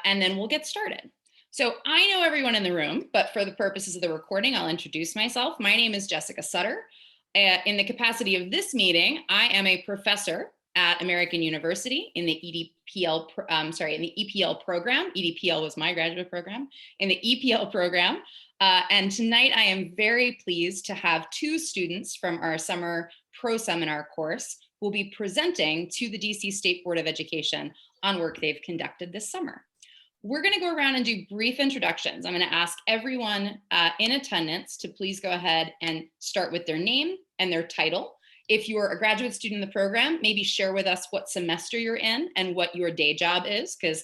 and then we'll get started. So I know everyone in the room, but for the purposes of the recording, I'll introduce myself. My name is Jessica Sutter. In the capacity of this meeting, I am a professor at American University in the EPL program. EDPL was my graduate program, in the EPL program. And tonight I am very pleased to have two students from our summer pro seminar course who will be presenting to the DC State Board of Education on work they've conducted this summer. We're going to go around and do brief introductions. I'm going to ask everyone in attendance to please go ahead and start with their name and their title. If you're a graduate student in the program, maybe share with us what semester you're in and what your day job is, because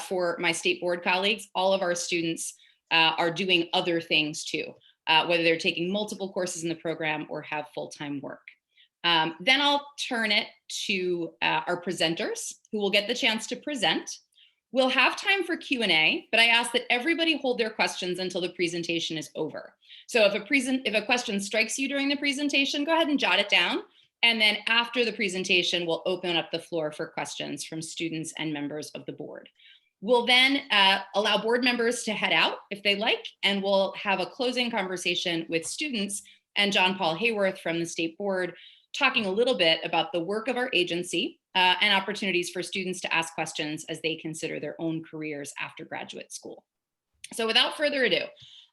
for my state board colleagues, all of our students are doing other things too, whether they're taking multiple courses in the program or have full-time work. Then I'll turn it to our presenters who will get the chance to present. We'll have time for Q&A, but I ask that everybody hold their questions until the presentation is over. So if a question strikes you during the presentation, go ahead and jot it down. And then after the presentation, we'll open up the floor for questions from students and members of the board. We'll then allow board members to head out if they like, and we'll have a closing conversation with students and John Paul Hayworth from the State Board, talking a little bit about the work of our agency and opportunities for students to ask questions as they consider their own careers after graduate school. So without further ado,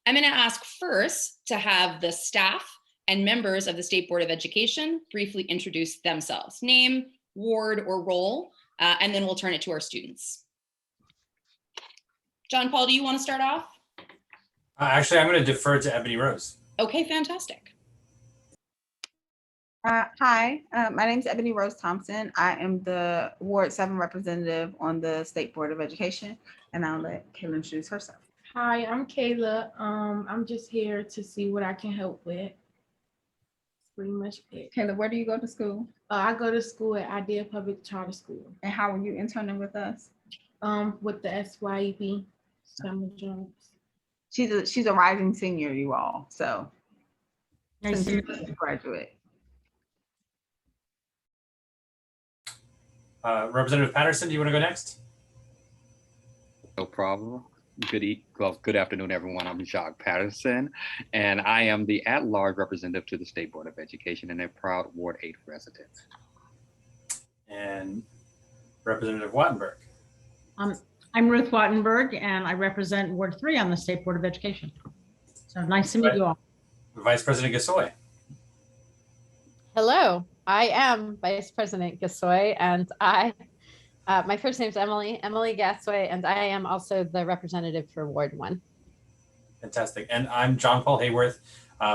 I'm going to ask first to have the staff and members of the State Board of Education briefly introduce themselves, name, ward, or role, and then we'll turn it to our students. John Paul, do you want to start off? Actually, I'm going to defer to Ebony Rose. Okay, fantastic. Hi, my name is Ebony Rose Thompson. I am the Ward 7 representative on the State Board of Education, and I'll let Kayla introduce herself. Hi, I'm Kayla. I'm just here to see what I can help with. That's pretty much it. Kayla, where do you go to school? I go to school at Idea Public Charter School. And how are you interning with us? With the SBOE summer jobs. She's a rising senior, you all. So Nice to meet you. Graduate. Representative Patterson, do you want to go next? No problem. Good afternoon, everyone. I'm Jacques Patterson, and I am the at-large representative to the State Board of Education and a proud Ward 8 resident. And Representative Wattenberg. I'm Ruth Wattenberg, and I represent Ward 3 on the State Board of Education. So nice to meet you all. Vice President Gassoy. Hello, I am Vice President Gassoy, and my first name is Emily Gassoy, and I am also the representative for Ward 1. Fantastic. And I'm John Paul Hayworth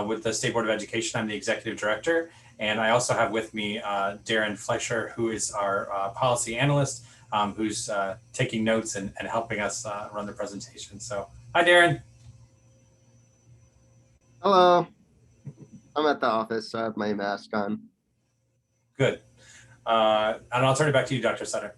with the State Board of Education. I'm the Executive Director. And I also have with me Darren Fleischer, who is our policy analyst, who's taking notes and helping us run the presentation. So, hi, Darren. Hello. I'm at the office, so I have my mask on. Good. And I'll turn it back to you, Dr. Sutter.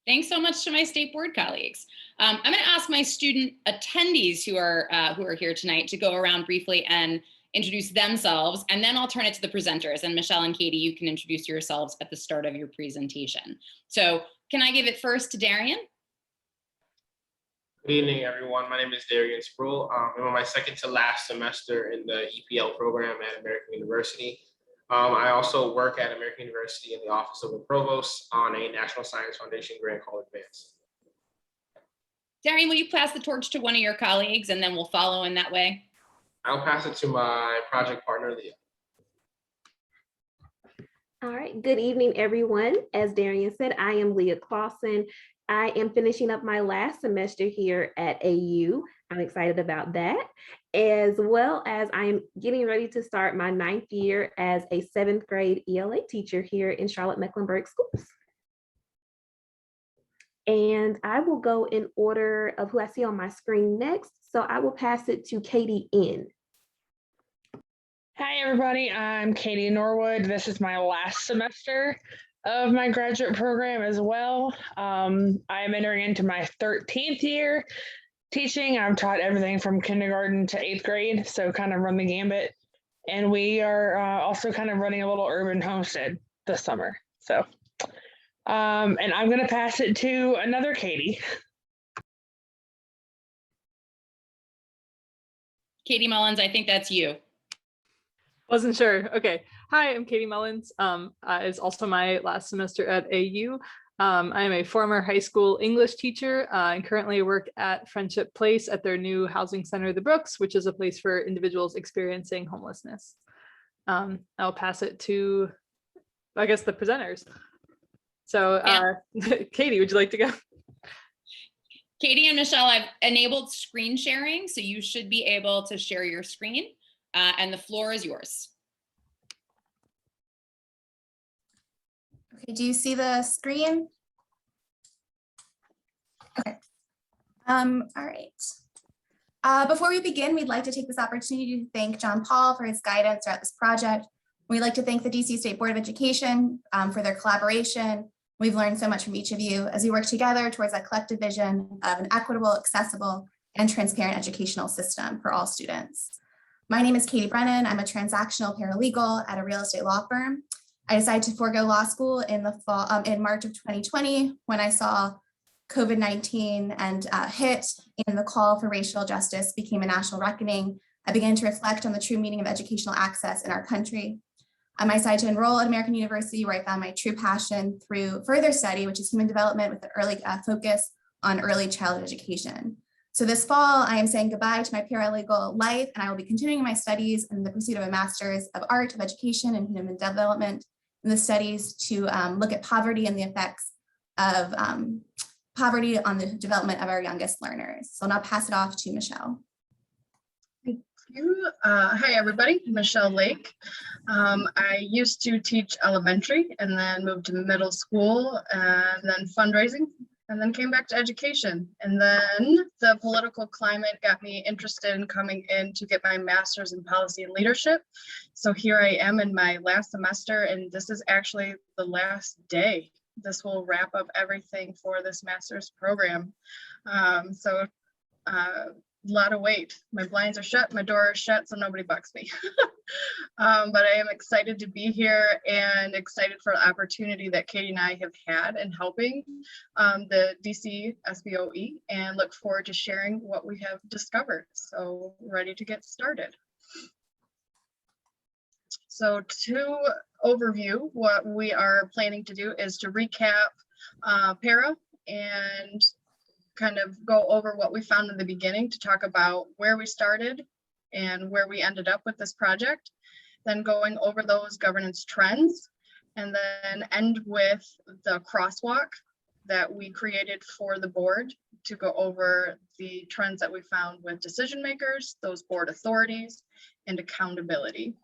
Thanks so much to my state board colleagues. I'm going to ask my student attendees who are here tonight to go around briefly and introduce themselves, and then I'll turn it to the presenters. And Michelle and Katie, you can introduce yourselves at the start of your presentation. So can I give it first to Darian? Good evening, everyone. My name is Darian Sproul. I'm on my second to last semester in the EPL program at American University. I also work at American University in the Office of the Provost on a National Science Foundation grant called Advance. Darian, will you pass the torch to one of your colleagues and then we'll follow in that way? I'll pass it to my project partner, Leah. All right, good evening, everyone. As Darian said, I am Leah Clausen. I am finishing up my last semester here at AU. I'm excited about that, as well as I'm getting ready to start my 9th year as a 7th grade ELA teacher here in Charlotte-Mecklenburg schools. And I will go in order of who I see on my screen next. So I will pass it to Katie N. Hi, everybody. I'm Katie Norwood. This is my last semester of my graduate program as well. I'm entering into my 13th year teaching. I've taught everything from kindergarten to 8th grade, so kind of run the gambit. And we are also kind of running a little urban homestead this summer. So And I'm going to pass it to another Katie. Katie Mullins, I think that's you. Wasn't sure. Okay. Hi, I'm Katie Mullins. It's also my last semester at AU. I am a former high school English teacher and currently work at Friendship Place at their new housing center, The Brooks, which is a place for individuals experiencing homelessness. I'll pass it to, I guess, the presenters. So Katie, would you like to go? Katie and Michelle, I've enabled screen sharing, so you should be able to share your screen, and the floor is yours. Okay, do you see the screen? Okay. All right. Before we begin, we'd like to take this opportunity to thank John Paul for his guidance throughout this project. We'd like to thank the DC State Board of Education for their collaboration. We've learned so much from each of you as we work together towards that collective vision of an equitable, accessible, and transparent educational system for all students. My name is Katie Brennan. I'm a transactional paralegal at a real estate law firm. I decided to forego law school in March of 2020 when I saw COVID-19 and hit, and the call for racial justice became a national reckoning. I began to reflect on the true meaning of educational access in our country. I decided to enroll at American University, where I found my true passion through further study, which is human development with an early focus on early childhood education. So this fall, I am saying goodbye to my paralegal life, and I will be continuing my studies in the pursuit of a master's of art of education and human development in the studies to look at poverty and the effects of poverty on the development of our youngest learners. So I'll now pass it off to Michelle. Thank you. Hi, everybody. Michelle Lake. I used to teach elementary and then moved to middle school and then fundraising and then came back to education. And then the political climate got me interested in coming in to get my master's in policy and leadership. So here I am in my last semester, and this is actually the last day. This will wrap up everything for this master's program. A lot of weight. My blinds are shut, my door is shut, so nobody bugs me. But I am excited to be here and excited for the opportunity that Katie and I have had in helping the DC SBOE, and look forward to sharing what we have discovered. So ready to get started. So to overview, what we are planning to do is to recap para and kind of go over what we found in the beginning to talk about where we started and where we ended up with this project, then going over those governance trends, and then end with the crosswalk that we created for the board to go over the trends that we found with decision makers, those board authorities, and accountability.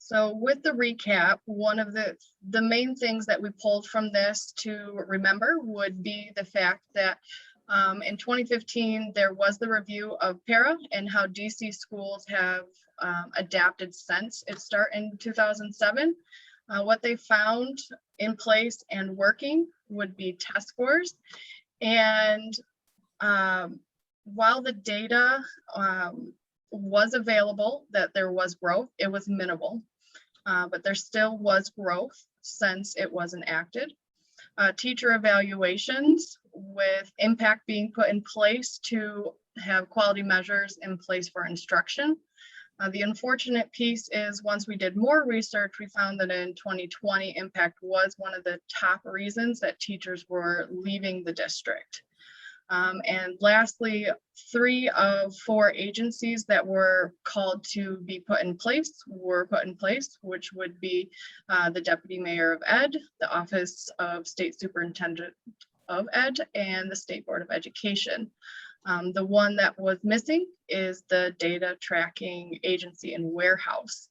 So with the recap, one of the main things that we pulled from this to remember would be the fact that in 2015, there was the review of para and how DC schools have adapted since its start in 2007. What they found in place and working would be test scores. And while the data was available, that there was growth, it was minimal. But there still was growth since it was enacted. Teacher evaluations with impact being put in place to have quality measures in place for instruction. The unfortunate piece is once we did more research, we found that in 2020, impact was one of the top reasons that teachers were leaving the district. And lastly, 3 of 4 agencies that were called to be put in place were put in place, which would be the Deputy Mayor of Ed, the Office of State Superintendent of Ed, and the State Board of Education. The one that was missing is the Data Tracking Agency and Warehouse.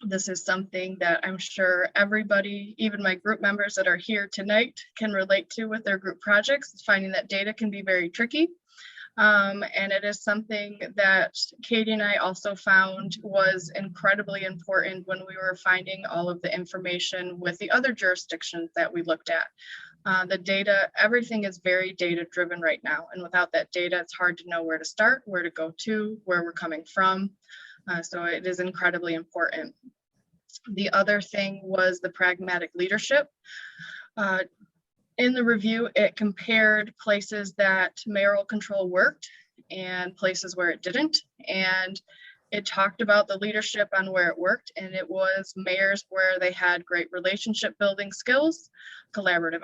This is something that I'm sure everybody, even my group members that are here tonight, can relate to with their group projects. Finding that data can be very tricky. And it is something that Katie and I also found was incredibly important when we were finding all of the information with the other jurisdictions that we looked at. The data, everything is very data driven right now. And without that data, it's hard to know where to start, where to go to, where we're coming from. So it is incredibly important. The other thing was the pragmatic leadership. In the review, it compared places that mayoral control worked and places where it didn't. And it talked about the leadership on where it worked, and it was mayors where they had great relationship building skills, collaborative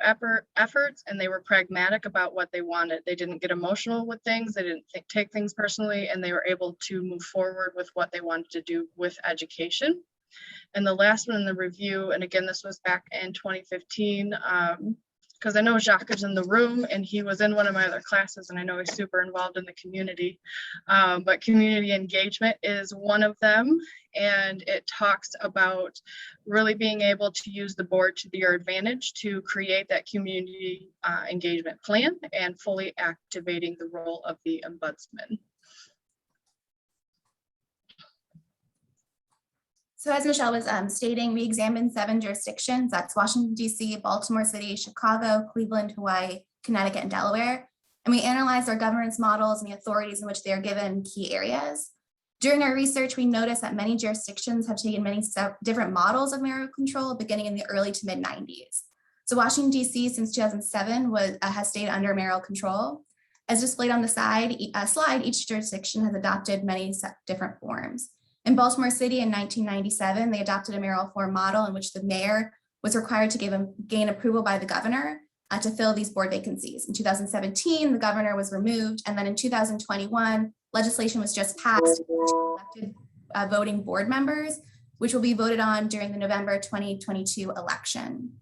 efforts, and they were pragmatic about what they wanted. They didn't get emotional with things, they didn't take things personally, and they were able to move forward with what they wanted to do with education. And the last one in the review, and again, this was back in 2015, because I know Jacques is in the room and he was in one of my other classes, and I know he's super involved in the community, but community engagement is one of them. And it talks about really being able to use the board to your advantage to create that community engagement plan and fully activating the role of the ombudsman. So as Michelle was stating, we examined 7 jurisdictions. That's Washington, D.C., Baltimore City, Chicago, Cleveland, Hawaii, Connecticut, and Delaware. And we analyzed their governance models and the authorities in which they are given key areas. During our research, we noticed that many jurisdictions have taken many different models of mayoral control beginning in the early to mid 90s. So Washington, D.C. since 2007 has stayed under mayoral control. As displayed on the slide, each jurisdiction has adopted many different forms. In Baltimore City in 1997, they adopted a mayoral form model in which the mayor was required to gain approval by the governor to fill these board vacancies. In 2017, the governor was removed, and then in 2021, legislation was just passed to elected voting board members, which will be voted on during the November 2022 election.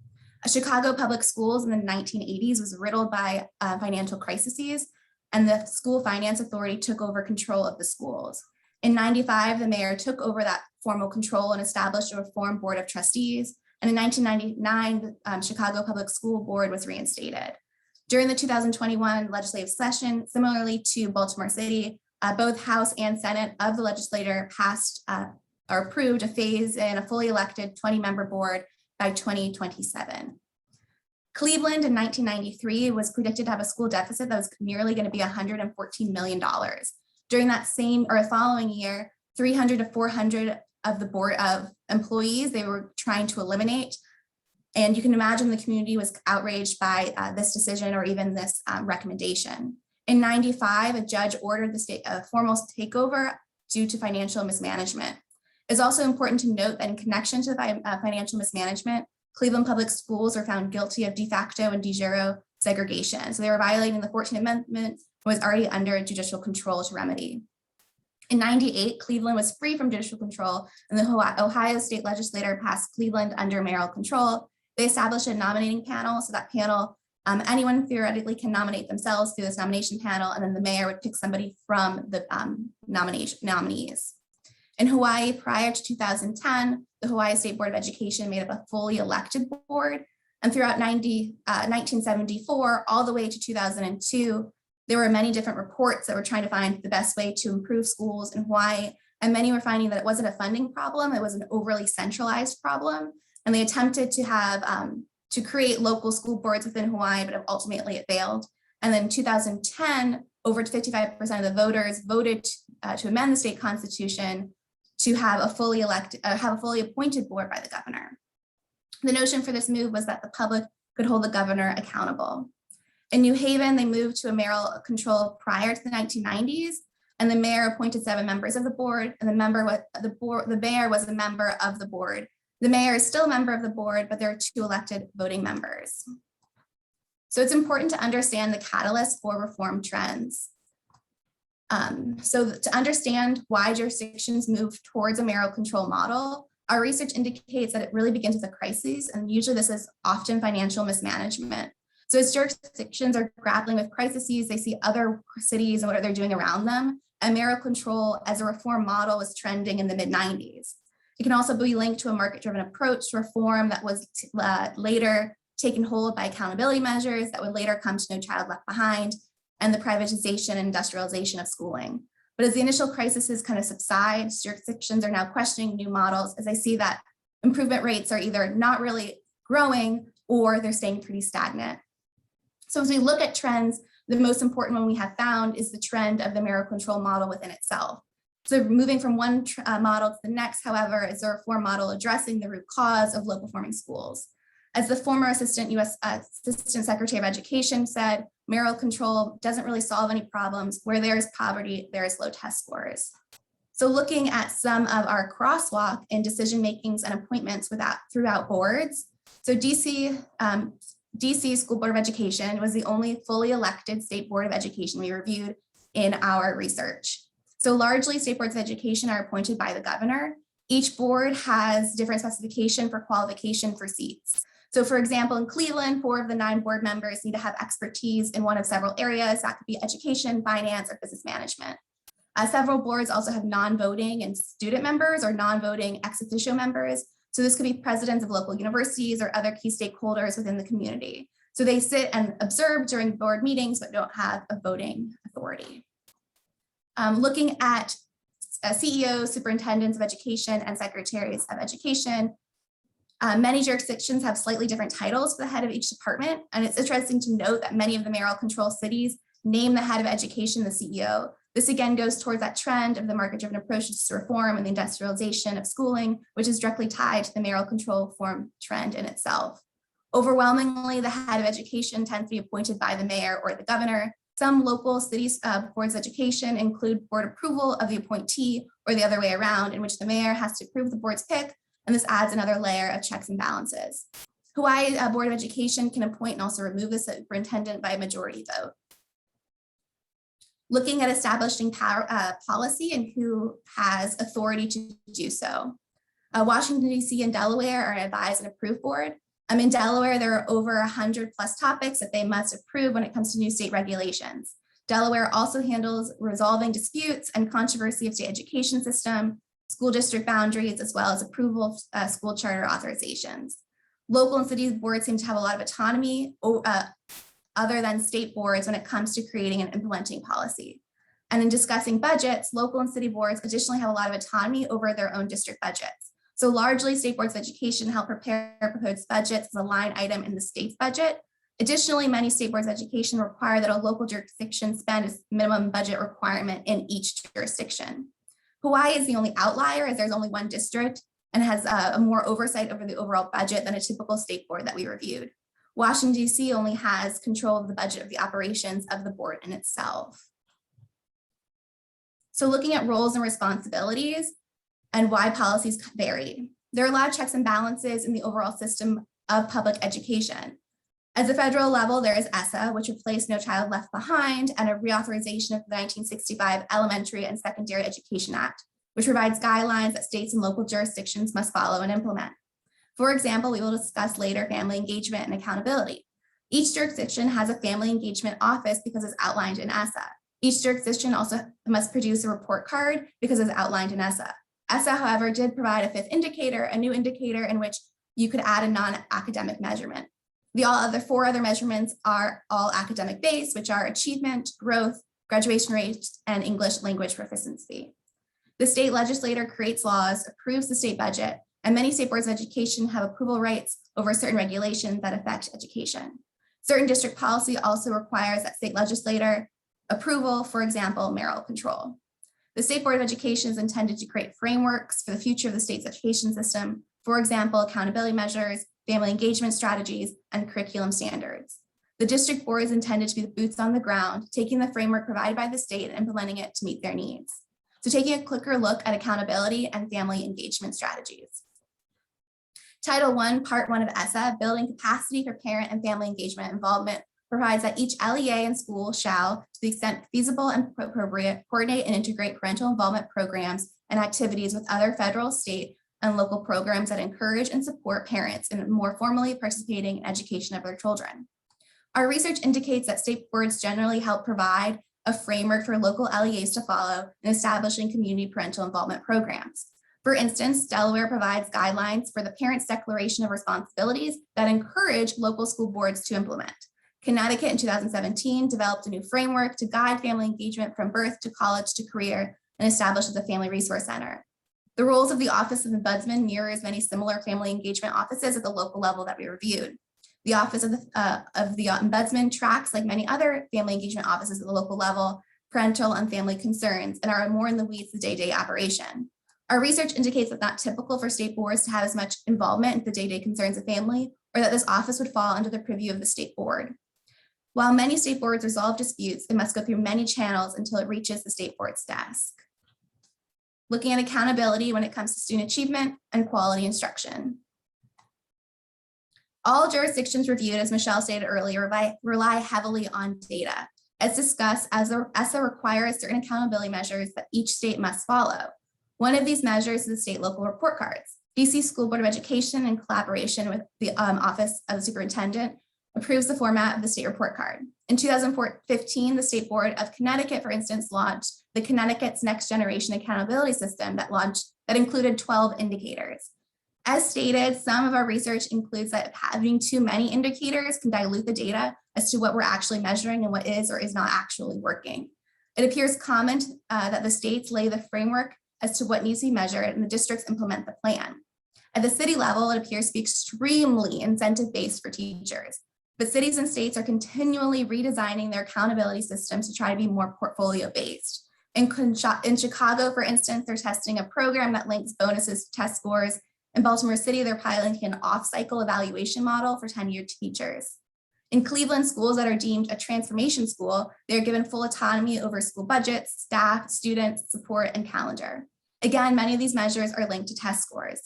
Chicago Public Schools in the 1980s was riddled by financial crises, and the School Finance Authority took over control of the schools. In 95, the mayor took over that formal control and established a reform board of trustees. And in 1999, the Chicago Public School Board was reinstated. During the 2021 legislative session, similarly to Baltimore City, both House and Senate of the legislature passed or approved a phase in a fully elected 20-member board by 2027. Cleveland in 1993 was predicted to have a school deficit that was nearly going to be $114 million. During that same or following year, 300 to 400 of the board of employees they were trying to eliminate. And you can imagine the community was outraged by this decision or even this recommendation. In 95, a judge ordered the state a formal takeover due to financial mismanagement. It's also important to note that in connection to the financial mismanagement, Cleveland Public Schools are found guilty of de facto and de jure segregation. So they were violating the 14th Amendment, was already under judicial control to remedy. In 98, Cleveland was free from judicial control, and the Ohio State Legislature passed Cleveland under mayoral control. They established a nominating panel, so that panel, anyone theoretically can nominate themselves through this nomination panel, and then the mayor would pick somebody from the nominees. In Hawaii, prior to 2010, the Hawaii State Board of Education made up a fully elected board, and throughout 1974, all the way to 2002, there were many different reports that were trying to find the best way to improve schools in Hawaii, and many were finding that it wasn't a funding problem, it was an overly centralized problem, and they attempted to have to create local school boards within Hawaii, but ultimately it failed. And then in 2010, over 55% of the voters voted to amend the state constitution to have a fully appointed board by the governor. The notion for this move was that the public could hold the governor accountable. In New Haven, they moved to a mayoral control prior to the 1990s, and the mayor appointed 7 members of the board, and the mayor was a member of the board. The mayor is still a member of the board, but there are 2 elected voting members. So it's important to understand the catalyst for reform trends. So to understand why jurisdictions move towards a mayoral control model, our research indicates that it really begins with a crisis, and usually this is often financial mismanagement. So as jurisdictions are grappling with crises, they see other cities and what they're doing around them, and mayoral control as a reform model was trending in the mid-90s. It can also be linked to a market-driven approach to reform that was later taken hold by accountability measures that would later come to No Child Left Behind and the privatization and industrialization of schooling. But as the initial crises kind of subside, jurisdictions are now questioning new models as they see that improvement rates are either not really growing or they're staying pretty stagnant. So as we look at trends, the most important one we have found is the trend of the mayoral control model within itself. So moving from one model to the next, however, is a reform model addressing the root cause of low-performing schools. As the former U.S. Assistant Secretary of Education said, mayoral control doesn't really solve any problems. Where there is poverty, there is low test scores. So looking at some of our crosswalk in decision makings and appointments throughout boards. So DC School Board of Education was the only fully elected state board of education we reviewed in our research. So largely state boards of education are appointed by the governor. Each board has different specification for qualification for seats. So for example, in Cleveland, 4 of the 9 board members need to have expertise in one of several areas. That could be education, finance, or business management. Several boards also have non-voting and student members or non-voting ex officio members. So this could be presidents of local universities or other key stakeholders within the community. So they sit and observe during board meetings, but don't have a voting authority. Looking at CEOs, superintendents of education, and secretaries of education, many jurisdictions have slightly different titles for the head of each department. And it's interesting to note that many of the mayoral control cities name the head of education the CEO. This again goes towards that trend of the market-driven approaches to reform and the industrialization of schooling, which is directly tied to the mayoral control reform trend in itself. Overwhelmingly, the head of education tends to be appointed by the mayor or the governor. Some local cities boards of education include board approval of the appointee or the other way around, in which the mayor has to approve the board's pick, and this adds another layer of checks and balances. Hawaii Board of Education can appoint and also remove the superintendent by a majority vote. Looking at establishing policy and who has authority to do so. Washington, D.C. and Delaware are an advise and approve board. In Delaware, there are over 100 plus topics that they must approve when it comes to new state regulations. Delaware also handles resolving disputes and controversy of state education system, school district boundaries, as well as approval of school charter authorizations. Local and city boards seem to have a lot of autonomy other than state boards when it comes to creating and implementing policy. And in discussing budgets, local and city boards additionally have a lot of autonomy over their own district budgets. So largely state boards of education help prepare proposed budgets as a line item in the state's budget. Additionally, many state boards of education require that a local jurisdiction spend a minimum budget requirement in each jurisdiction. Hawaii is the only outlier as there's only one district and has a more oversight over the overall budget than a typical state board that we reviewed. Washington, D.C. only has control of the budget of the operations of the board in itself. So looking at roles and responsibilities and why policies vary. There are a lot of checks and balances in the overall system of public education. At the federal level, there is ESSA, which replaced No Child Left Behind, and a reauthorization of the 1965 Elementary and Secondary Education Act, which provides guidelines that states and local jurisdictions must follow and implement. For example, we will discuss later family engagement and accountability. Each jurisdiction has a family engagement office because it's outlined in ESSA. Each jurisdiction also must produce a report card because it's outlined in ESSA. ESSA, however, did provide a 5th indicator, a new indicator in which you could add a non-academic measurement. The other 4 other measurements are all academic based, which are achievement, growth, graduation rates, and English language proficiency. The state legislator creates laws, approves the state budget, and many state boards of education have approval rights over certain regulations that affect education. Certain district policy also requires that state legislator approval, for example, mayoral control. The State Board of Education is intended to create frameworks for the future of the state's education system, for example, accountability measures, family engagement strategies, and curriculum standards. The district board is intended to be the boots on the ground, taking the framework provided by the state and implementing it to meet their needs. So taking a quicker look at accountability and family engagement strategies. Title I, Part 1 of ESSA, Building Capacity for Parent and Family Engagement Involvement, provides that each LEA and school shall, to the extent feasible and appropriate, coordinate and integrate parental involvement programs and activities with other federal, state, and local programs that encourage and support parents in more formally participating in education of their children. Our research indicates that state boards generally help provide a framework for local LEAs to follow in establishing community parental involvement programs. For instance, Delaware provides guidelines for the Parents' Declaration of Responsibilities that encourage local school boards to implement. Connecticut in 2017 developed a new framework to guide family engagement from birth to college to career and established the Family Resource Center. The roles of the Office of Ombudsman mirrors many similar family engagement offices at the local level that we reviewed. The Office of the Ombudsman tracks, like many other family engagement offices at the local level, parental, and family concerns and are more in the weeds of the day-to-day operation. Our research indicates that it's not typical for state boards to have as much involvement in the day-to-day concerns of family, or that this office would fall under the purview of the state board. While many state boards resolve disputes, it must go through many channels until it reaches the state board's desk. Looking at accountability when it comes to student achievement and quality instruction. All jurisdictions reviewed, as Michelle stated earlier, rely heavily on data. As discussed, ESSA requires certain accountability measures that each state must follow. One of these measures is the state local report cards. DC School Board of Education, in collaboration with the Office of the Superintendent, approves the format of the state report card. In 2015, the State Board of Connecticut, for instance, launched the Connecticut's Next Generation Accountability System that included 12 indicators. As stated, some of our research includes that having too many indicators can dilute the data as to what we're actually measuring and what is or is not actually working. It appears common that the states lay the framework as to what needs to be measured and the districts implement the plan. At the city level, it appears to be extremely incentive-based for teachers, but cities and states are continually redesigning their accountability systems to try to be more portfolio-based. In Chicago, for instance, they're testing a program that links bonuses to test scores. In Baltimore City, they're piloting an off-cycle evaluation model for tenured teachers. In Cleveland, schools that are deemed a transformation school, they're given full autonomy over school budgets, staff, students, support, and calendar. Again, many of these measures are linked to test scores.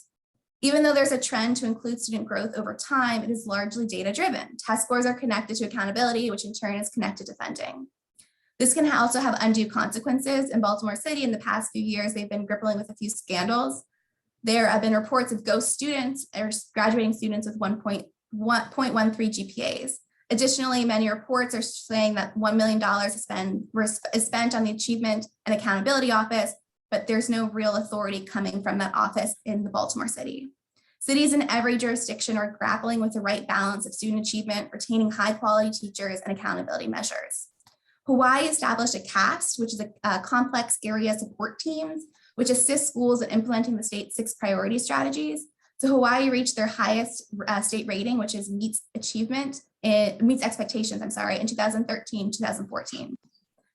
Even though there's a trend to include student growth over time, it is largely data-driven. Test scores are connected to accountability, which in turn is connected to funding. This can also have undue consequences. In Baltimore City, in the past few years, they've been grappling with a few scandals. There have been reports of ghost students or graduating students with 1.13 GPAs. Additionally, many reports are saying that $1 million is spent on the Achievement and Accountability Office, but there's no real authority coming from that office in the Baltimore City. Cities in every jurisdiction are grappling with the right balance of student achievement, retaining high quality teachers, and accountability measures. Hawaii established a CAST, which is a complex area support teams, which assists schools in implementing the state's 6 priority strategies. So Hawaii reached their highest state rating, which is meets expectations, in 2013, 2014.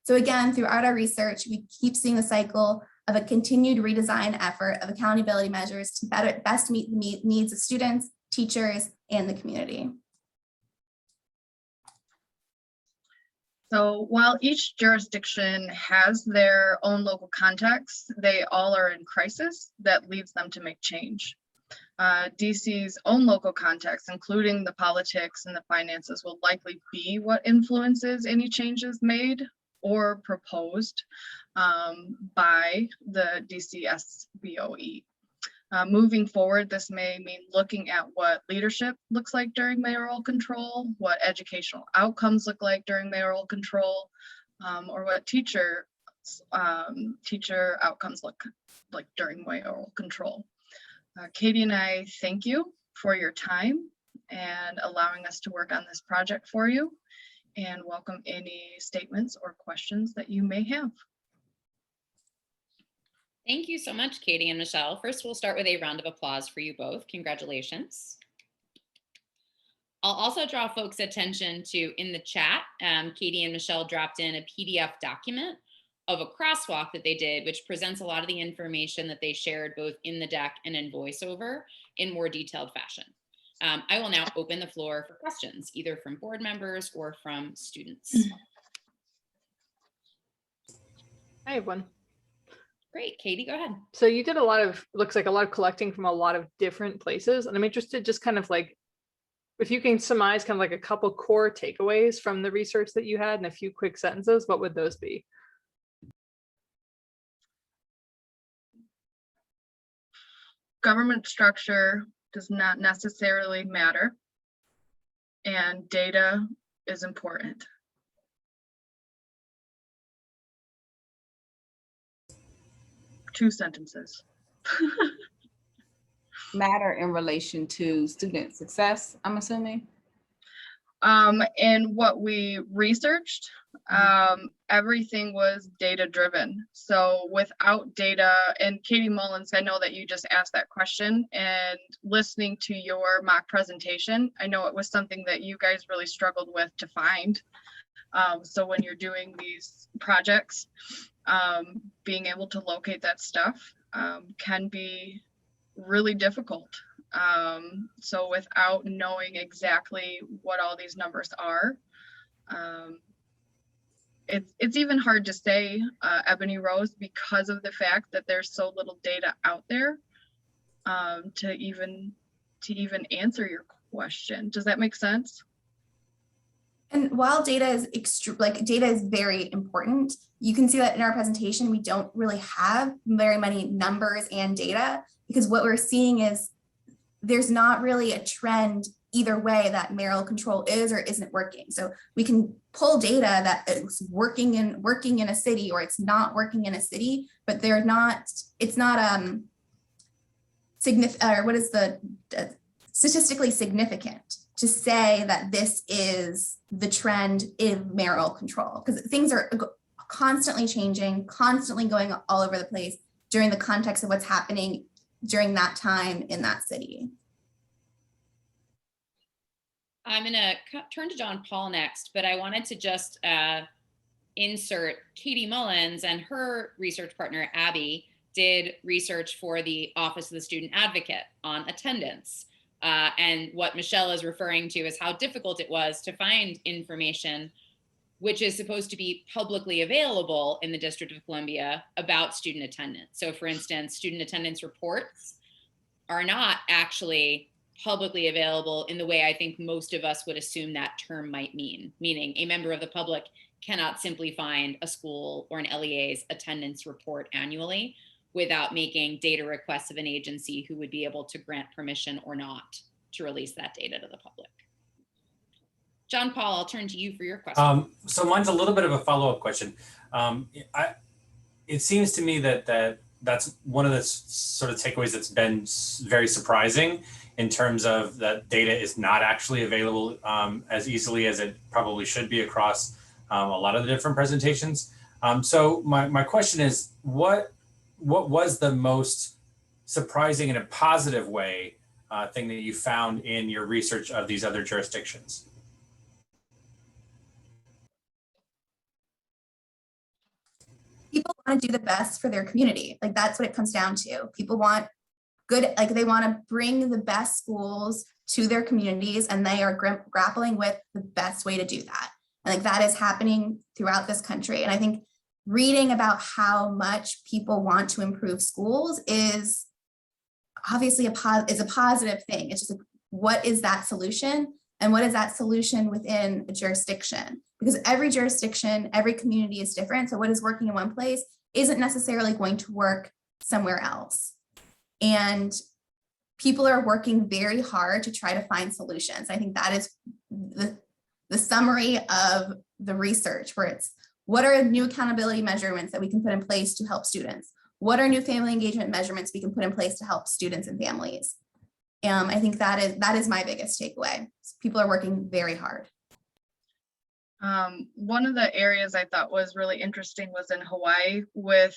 So again, throughout our research, we keep seeing the cycle of a continued redesign effort of accountability measures to best meet the needs of students, teachers, and the community. So while each jurisdiction has their own local context, they all are in crisis that leads them to make change. DC's own local context, including the politics and the finances, will likely be what influences any changes made or proposed by the DC SBOE. Moving forward, this may mean looking at what leadership looks like during mayoral control, what educational outcomes look like during mayoral control, or what teacher outcomes look like during mayoral control. Katie and I thank you for your time and allowing us to work on this project for you, and welcome any statements or questions that you may have. Thank you so much, Katie and Michelle. First, we'll start with a round of applause for you both. Congratulations. I'll also draw folks' attention to, in the chat, Katie and Michelle dropped in a PDF document of a crosswalk that they did, which presents a lot of the information that they shared both in the deck and in voiceover in more detailed fashion. I will now open the floor for questions, either from board members or from students. I have one. Great, Katie, go ahead. So you did a lot of, looks like a lot of collecting from a lot of different places. And I'm interested just kind of like, if you can surmise kind of like a couple core takeaways from the research that you had in a few quick sentences, what would those be? Government structure does not necessarily matter, and data is important. Two sentences. Matter in relation to student success, I'm assuming? And what we researched, everything was data driven. So without data, and Katie Mullins, I know that you just asked that question, and listening to your mock presentation, I know it was something that you guys really struggled with to find. So when you're doing these projects, being able to locate that stuff can be really difficult. So without knowing exactly what all these numbers are, it's even hard to say, Ebony Rose, because of the fact that there's so little data out there to even answer your question. Does that make sense? And while data is data is very important, you can see that in our presentation, we don't really have very many numbers and data, because what we're seeing is there's not really a trend either way that mayoral control is or isn't working. So we can pull data that it's working in a city or it's not working in a city, but it's not significant, or what is the statistically significant to say that this is the trend in mayoral control, because things are constantly changing, constantly going all over the place during the context of what's happening during that time in that city. I'm going to turn to John Paul next, but I wanted to just insert Katie Mullins and her research partner, Abby, did research for the Office of the Student Advocate on attendance. And what Michelle is referring to is how difficult it was to find information which is supposed to be publicly available in the District of Columbia about student attendance. So for instance, student attendance reports are not actually publicly available in the way I think most of us would assume that term might mean, meaning a member of the public cannot simply find a school or an LEA's attendance report annually without making data requests of an agency who would be able to grant permission or not to release that data to the public. John Paul, I'll turn to you for your question. So mine's a little bit of a follow-up question. It seems to me that that's one of the sort of takeaways that's been very surprising in terms of that data is not actually available as easily as it probably should be across a lot of the different presentations. So my question is, what was the most surprising in a positive way thing that you found in your research of these other jurisdictions? People want to do the best for their community. Like that's what it comes down to. People want good, like they want to bring the best schools to their communities, and they are grappling with the best way to do that. And like that is happening throughout this country. And I think reading about how much people want to improve schools is obviously a positive thing. It's just like, what is that solution? And what is that solution within a jurisdiction? Because every jurisdiction, every community is different. So what is working in one place isn't necessarily going to work somewhere else. And people are working very hard to try to find solutions. I think that is the summary of the research, where it's, what are new accountability measurements that we can put in place to help students? What are new family engagement measurements we can put in place to help students and families? I think that is my biggest takeaway. People are working very hard. One of the areas I thought was really interesting was in Hawaii, with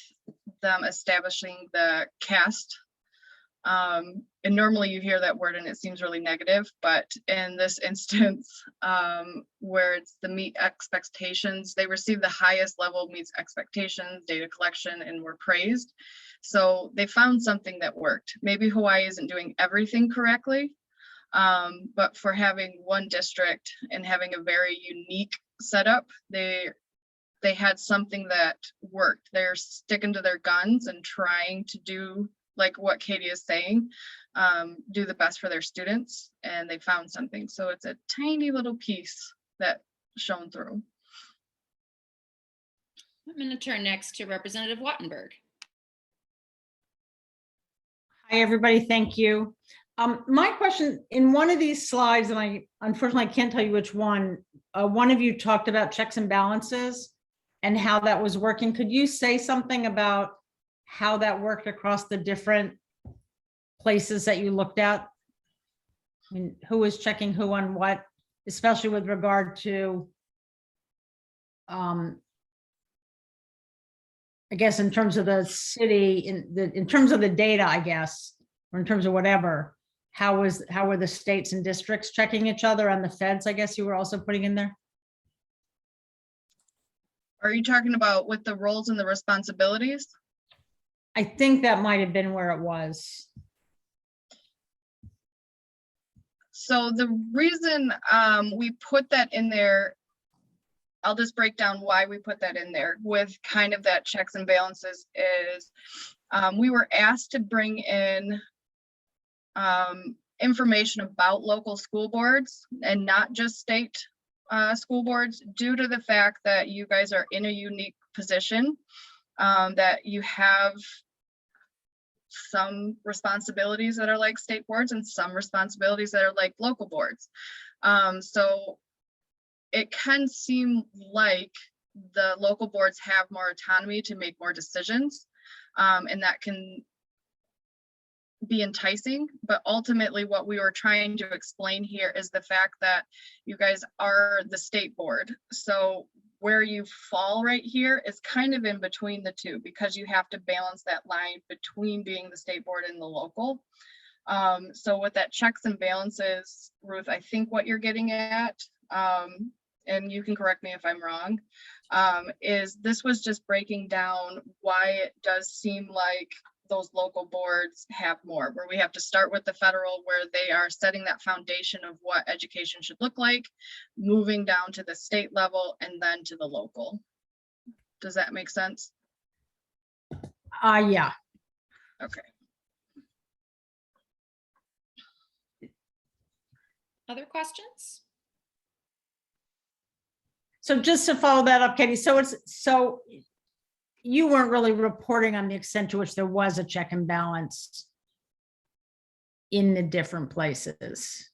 them establishing the caste. And normally you hear that word and it seems really negative, but in this instance, where it's the meet expectations, they received the highest level meets expectations, data collection, and were praised. So they found something that worked. Maybe Hawaii isn't doing everything correctly, but for having one district and having a very unique setup, they had something that worked. They're sticking to their guns and trying to do, like what Katie is saying, do the best for their students, and they found something. So it's a tiny little piece that shone through. I'm going to turn next to Representative Wattenberg. Hi, everybody. Thank you. My question, in one of these slides, and I unfortunately can't tell you which one of you talked about checks and balances and how that was working. Could you say something about how that worked across the different places that you looked at? I mean, who was checking who on what, especially with regard to, I guess, in terms of the city, in terms of the data, I guess, or in terms of whatever, how were the states and districts checking each other, and the feds, I guess you were also putting in there? Are you talking about with the roles and the responsibilities? I think that might have been where it was. So the reason we put that in there, I'll just break down why we put that in there with kind of that checks and balances is we were asked to bring in information about local school boards and not just state school boards, due to the fact that you guys are in a unique position, that you have some responsibilities that are like state boards and some responsibilities that are like local boards. So it can seem like the local boards have more autonomy to make more decisions, and that can be enticing, but ultimately what we were trying to explain here is the fact that you guys are the state board. So where you fall right here is kind of in between the two, because you have to balance that line between being the state board and the local. So with that checks and balances, Ruth, I think what you're getting at, and you can correct me if I'm wrong, is this was just breaking down why it does seem like those local boards have more, where we have to start with the federal, where they are setting that foundation of what education should look like, moving down to the state level and then to the local. Does that make sense? Yeah. Okay. Other questions? So just to follow that up, Katie, so you weren't really reporting on the extent to which there was a check and balance in the different places.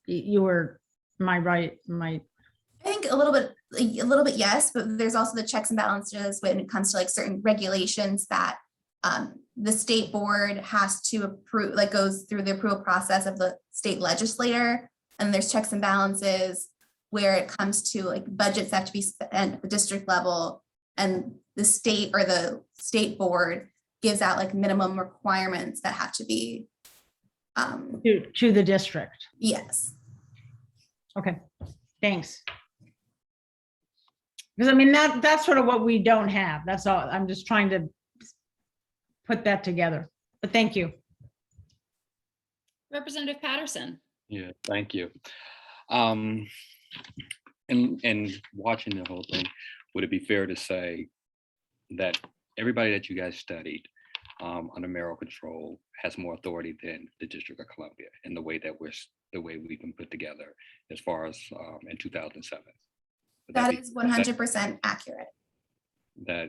You were, am I right? I think a little bit, yes, but there's also the checks and balances when it comes to like certain regulations that the state board has to approve, like goes through the approval process of the state legislator. And there's checks and balances where it comes to like budgets that have to be spent at the district level, and the state or the state board gives out like minimum requirements that have to be to the district. Yes. Okay, thanks. Because I mean, that's sort of what we don't have. That's all. I'm just trying to put that together, but thank you. Representative Patterson. Yeah, thank you. And watching the whole thing, would it be fair to say that everybody that you guys studied under mayoral control has more authority than the District of Columbia in the way that we've been put together as far as in 2007? That is 100% accurate. That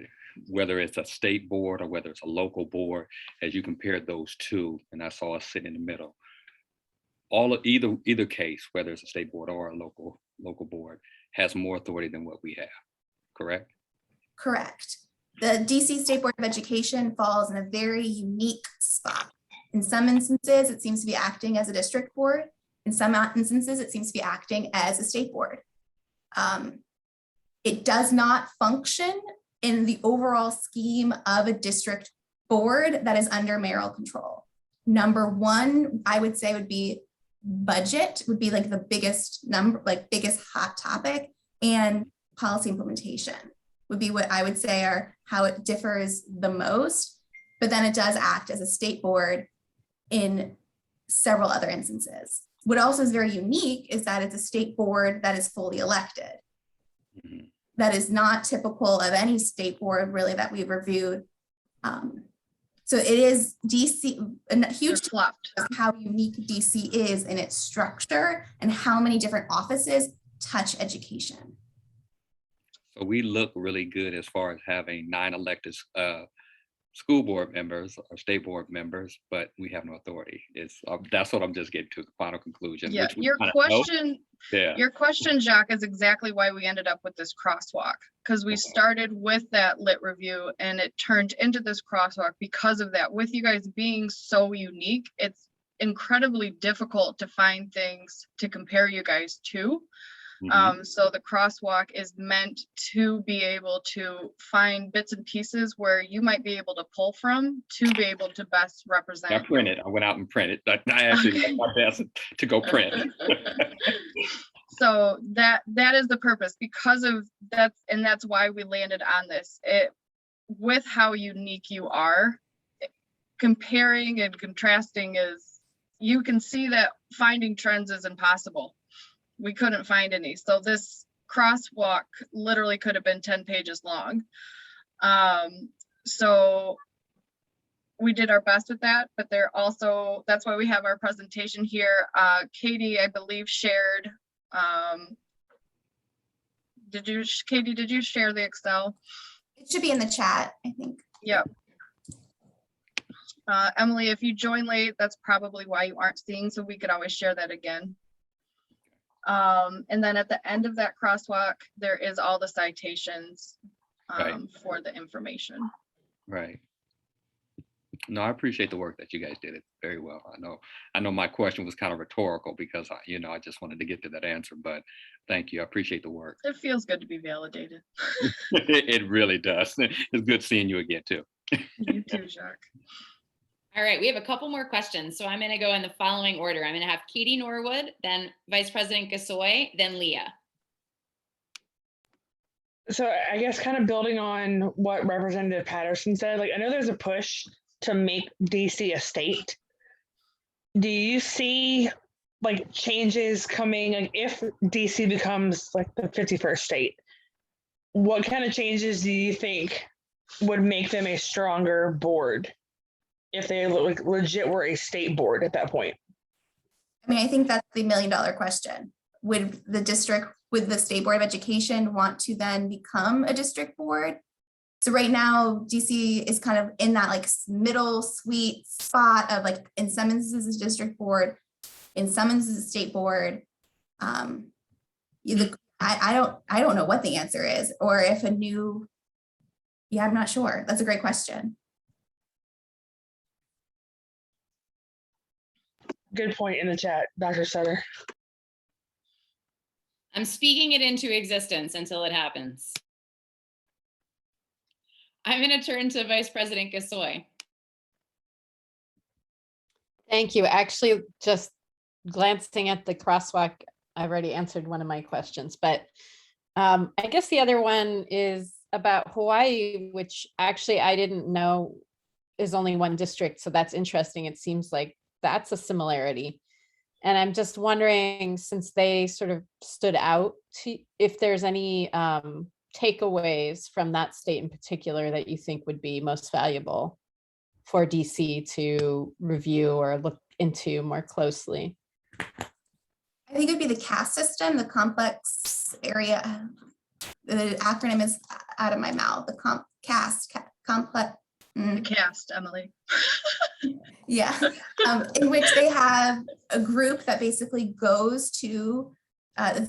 whether it's a state board or whether it's a local board, as you compare those two, and I saw us sitting in the middle, either case, whether it's a state board or a local board, has more authority than what we have, correct? Correct. The DC State Board of Education falls in a very unique spot. In some instances, it seems to be acting as a district board. In some instances, it seems to be acting as a state board. It does not function in the overall scheme of a district board that is under mayoral control. Number one, I would say would be budget, would be like the biggest hot topic, and policy implementation would be what I would say are how it differs the most. But then it does act as a state board in several other instances. What also is very unique is that it's a state board that is fully elected. That is not typical of any state board really that we've reviewed. So it is DC, a huge left how unique DC is in its structure and how many different offices touch education. So we look really good as far as having 9 elected school board members or state board members, but we have no authority. That's what I'm just getting to, the final conclusion. Yeah, your question, Jacques, is exactly why we ended up with this crosswalk, because we started with that lit review and it turned into this crosswalk because of that. With you guys being so unique, it's incredibly difficult to find things to compare you guys to. So the crosswalk is meant to be able to find bits and pieces where you might be able to pull from to be able to best represent. I printed. I went out and printed. I actually did my best to go print. So So that is the purpose, because of that, and that's why we landed on this. With how unique you are, comparing and contrasting is, you can see that finding trends is impossible. We couldn't find any. So this crosswalk literally could have been 10 pages long. So we did our best with that, but that's why we have our presentation here. Katie, I believe, shared, Katie, did you share the Excel? It should be in the chat, I think. Yep. Emily, if you join late, that's probably why you aren't seeing, so we could always share that again. And then at the end of that crosswalk, there is all the citations for the information. Right. No, I appreciate the work that you guys did it very well. I know my question was kind of rhetorical because I just wanted to get to that answer, but thank you. I appreciate the work. It feels good to be validated. It really does. It's good seeing you again too. You too, Jacques. All right, we have a couple more questions. So I'm going to go in the following order. I'm going to have Katie Norwood, then Vice President Gasoy, then Leah. So I guess kind of building on what Representative Patterson said, like I know there's a push to make DC a state. Do you see like changes coming, like if DC becomes like the 51st state, what kind of changes do you think would make them a stronger board if they like legit were a state board at that point? I mean, I think that's the $1 million question. Would the State Board of Education want to then become a district board? So right now, DC is kind of in that like middle sweet spot of like, in some instances, a district board, in some instances, a state board. I don't know what the answer is, or if a new, I'm not sure. That's a great question. Good point in the chat, Dr. Sutter. I'm speaking it into existence until it happens. I'm going to turn to Vice President Gasoy. Thank you. Actually, just glancing at the crosswalk, I've already answered one of my questions, but I guess the other one is about Hawaii, which actually I didn't know is only one district. So that's interesting. It seems like that's a similarity. And I'm just wondering, since they sort of stood out, if there's any takeaways from that state in particular that you think would be most valuable for DC to review or look into more closely? I think it'd be the CAST system, the complex area. The acronym is out of my mouth. The CAST, complex. The CAST, Emily. Yeah, in which they have a group that basically goes to, I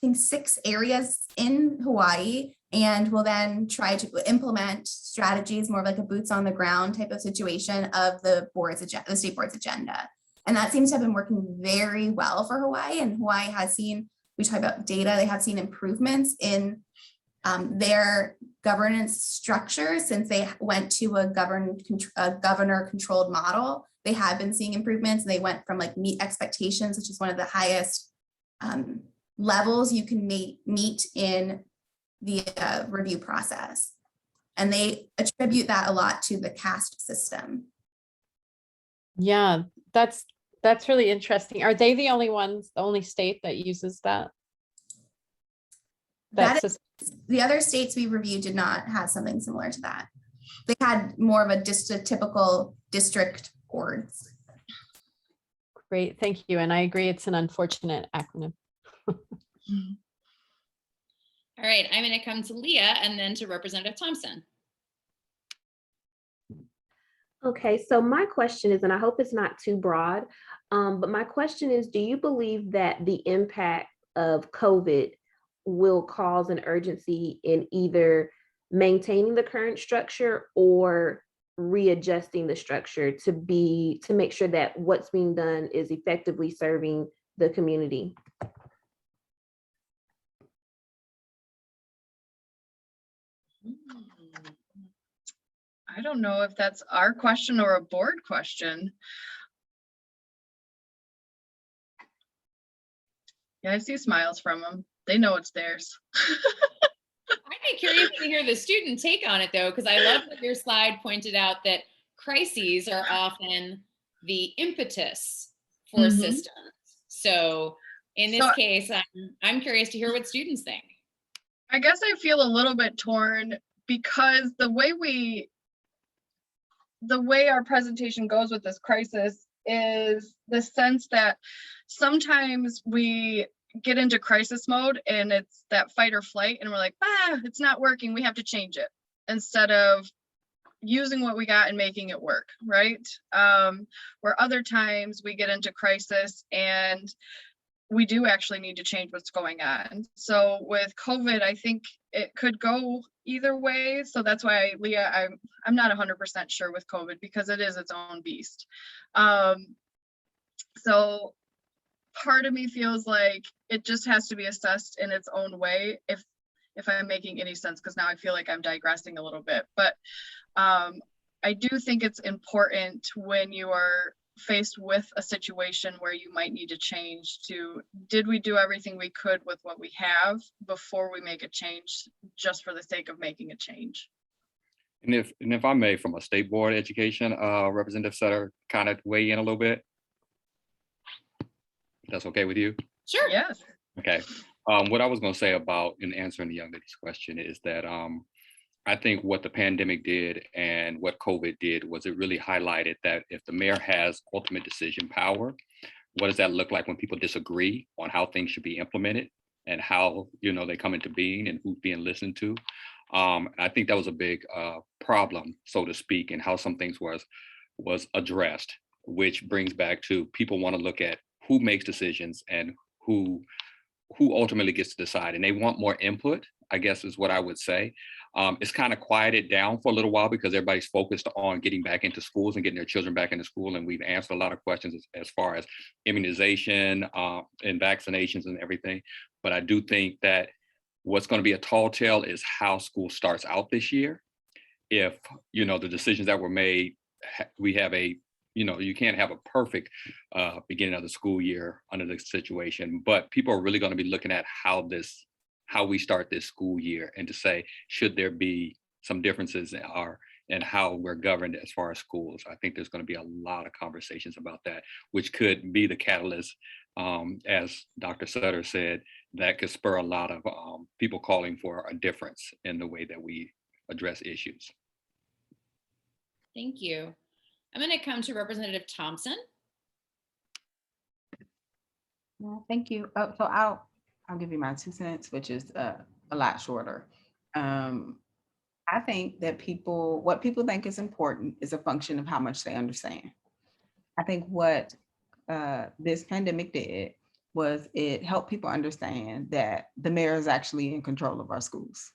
think 6 areas in Hawaii, and will then try to implement strategies, more of like a boots on the ground type of situation of the state board's agenda. And that seems to have been working very well for Hawaii. And Hawaii has seen, we talk about data, they have seen improvements in their governance structure since they went to a governor controlled model. They have been seeing improvements, and they went from like meet expectations, which is one of the highest levels you can meet in the review process. And they attribute that a lot to the CAST system. Yeah, that's really interesting. Are they the only state that uses that? The other states we reviewed did not have something similar to that. They had more of a typical district boards. Great, thank you. And I agree, it's an unfortunate acronym. All right, I'm going to come to Leah and then to Representative Thompson. Okay, so my question is, and I hope it's not too broad, but my question is, do you believe that the impact of COVID will cause an urgency in either maintaining the current structure or readjusting the structure to make sure that what's being done is effectively serving the community? I don't know if that's our question or a board question. Yeah, I see smiles from them. They know it's theirs. I'd be curious to hear the student take on it though, because I love that your slide pointed out that crises are often the impetus for Mhm. systems. So in this So- case, I'm curious to hear what students think. I guess I feel a little bit torn because the way our presentation goes with this crisis is the sense that sometimes we get into crisis mode and it's that fight or flight and we're like, it's not working, we have to change it, instead of using what we got and making it work, right? Where other times we get into crisis and we do actually need to change what's going on. So with COVID, I think it could go either way. So that's why, Leah, I'm not 100% sure with COVID because it is its own beast. So part of me feels like it just has to be assessed in its own way, if I'm making any sense, because now I feel like I'm digressing a little bit. But I do think it's important when you are faced with a situation where you might need to change did we do everything we could with what we have before we make a change just for the sake of making a change? And if I may, from a state board education, Representative Sutter, kind of weigh in a little bit. If that's okay with you? Sure. Yes. Okay. What I was going to say about in answering the young lady's question is that I think what the pandemic did and what COVID did was it really highlighted that if the mayor has ultimate decision power, what does that look like when people disagree on how things should be implemented and how, they come into being and who's being listened to. I think that was a big problem, so to speak, and how some things was addressed, which brings back to people want to look at who makes decisions and who ultimately gets to decide, and they want more input, I guess is what I would say. It's kind of quieted down for a little while because everybody's focused on getting back into schools and getting their children back into school. And we've answered a lot of questions as far as immunization and vaccinations and everything. But I do think that what's going to be a tall tale is how school starts out this year. If, the decisions that were made, we have you can't have a perfect beginning of the school year under this situation, but people are really going to be looking at how we start this school year and to say, should there be some differences in how we're governed as far as schools? I think there's going to be a lot of conversations about that, which could be the catalyst, as Dr. Sutter said, that could spur a lot of people calling for a difference in the way that we address issues. Thank you. I'm going to come to Representative Thompson. Well, thank you. So I'll give you my 2 cents, which is a lot shorter. I think that what people think is important is a function of how much they understand. I think what this pandemic did was it helped people understand that the mayor is actually in control of our schools,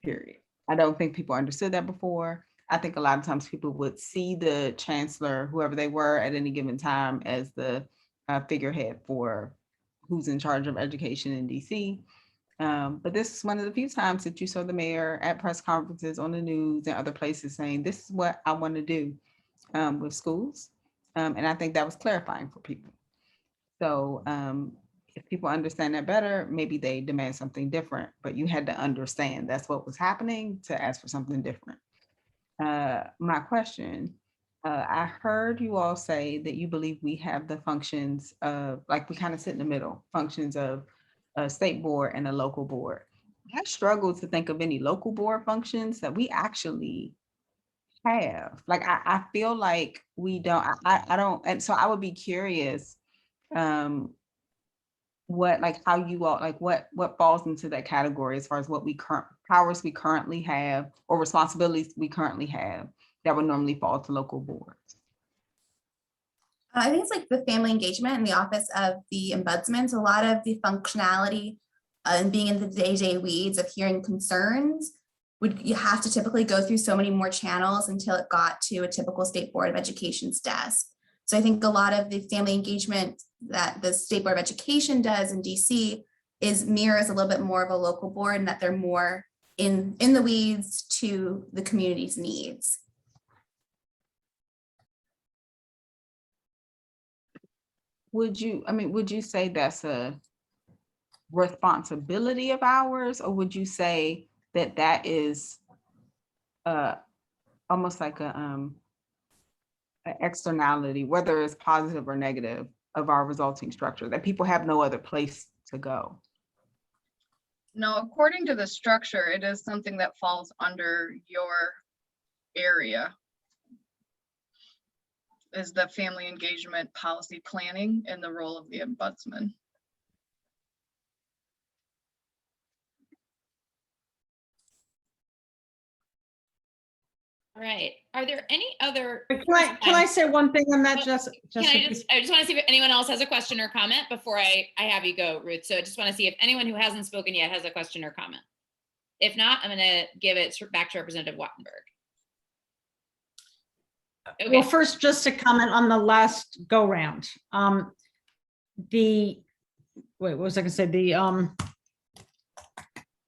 period. I don't think people understood that before. I think a lot of times people would see the chancellor, whoever they were at any given time, as the figurehead for who's in charge of education in DC. But this is one of the few times that you saw the mayor at press conferences, on the news and other places saying, this is what I want to do with schools. And I think that was clarifying for people. So if people understand that better, maybe they demand something different, but you had to understand that's what was happening to ask for something different. My question, I heard you all say that you believe we have the functions of, like, we kind of sit in the middle, functions of a state board and a local board. I struggle to think of any local board functions that we actually have. Like, I feel like we don't, I don't, and so I would be curious how you all, what falls into that category as far as what powers we currently have or responsibilities we currently have that would normally fall to local boards. I think it's like the family engagement in the office of the ombudsman. So a lot of the functionality and being in the day-to-day weeds of hearing concerns you have to typically go through so many more channels until it got to a typical State Board of Education's desk. So I think a lot of the family engagement that the State Board of Education does in DC mirrors a little bit more of a local board, and that they're more in the weeds to the community's needs. Would you say that's a responsibility of ours, or would you say that that is almost like a externality, whether it's positive or negative, of our resulting structure, that people have no other place to go? No, according to the structure, it is something that falls under your area, is the family engagement policy planning and the role of the ombudsman. All right. Are there any other? Can I say one thing on that, Jessica? I just want to see if anyone else has a question or comment before I have you go, Ruth. So I just want to see if anyone who hasn't spoken yet has a question or comment. If not, I'm going to give it back to Representative Wattenberg. Okay. Well, first, just to comment on the last go round. Wait, what was I going to say?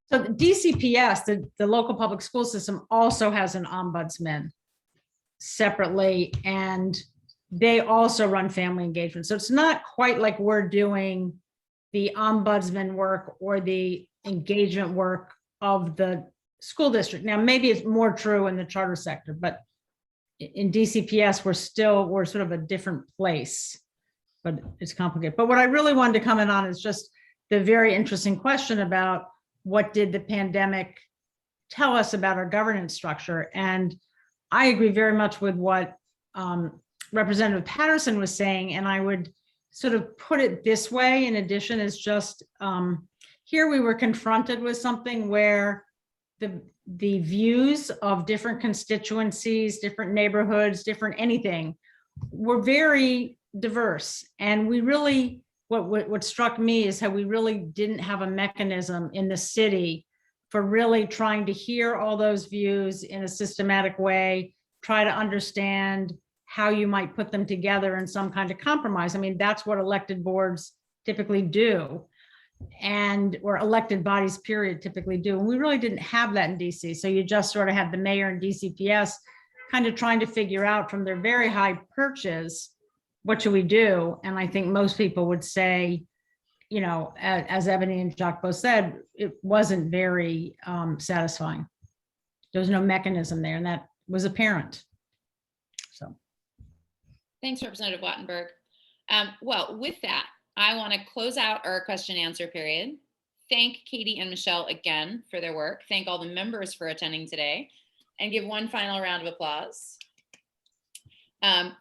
So the DCPS, the local public school system, also has an ombudsman separately, and they also run family engagement. So it's not quite like we're doing the ombudsman work or the engagement work of the school district. Now, maybe it's more true in the charter sector, but in DCPS, we're sort of a different place, but it's complicated. But what I really wanted to comment on is just the very interesting question about what did the pandemic tell us about our governance structure? And I agree very much with what Representative Patterson was saying. And I would sort of put it this way, in addition, is just here we were confronted with something where the views of different constituencies, different neighborhoods, different anything were very diverse. And we really, what struck me is how we really didn't have a mechanism in the city for really trying to hear all those views in a systematic way, try to understand how you might put them together in some kind of compromise. I mean, that's what elected boards typically do, or elected bodies, period, typically do. And we really didn't have that in DC. So you just sort of had the mayor and DCPS kind of trying to figure out from their very high perches, what should we do? And I think most people would say, you know, as Ebony and Jacques both said, it wasn't very satisfying. There was no mechanism there, and that was apparent. So. Thanks, Representative Wattenberg. Well, with that, I want to close out our question and answer period. Thank Katie and Michelle again for their work. Thank all the members for attending today, and give one final round of applause.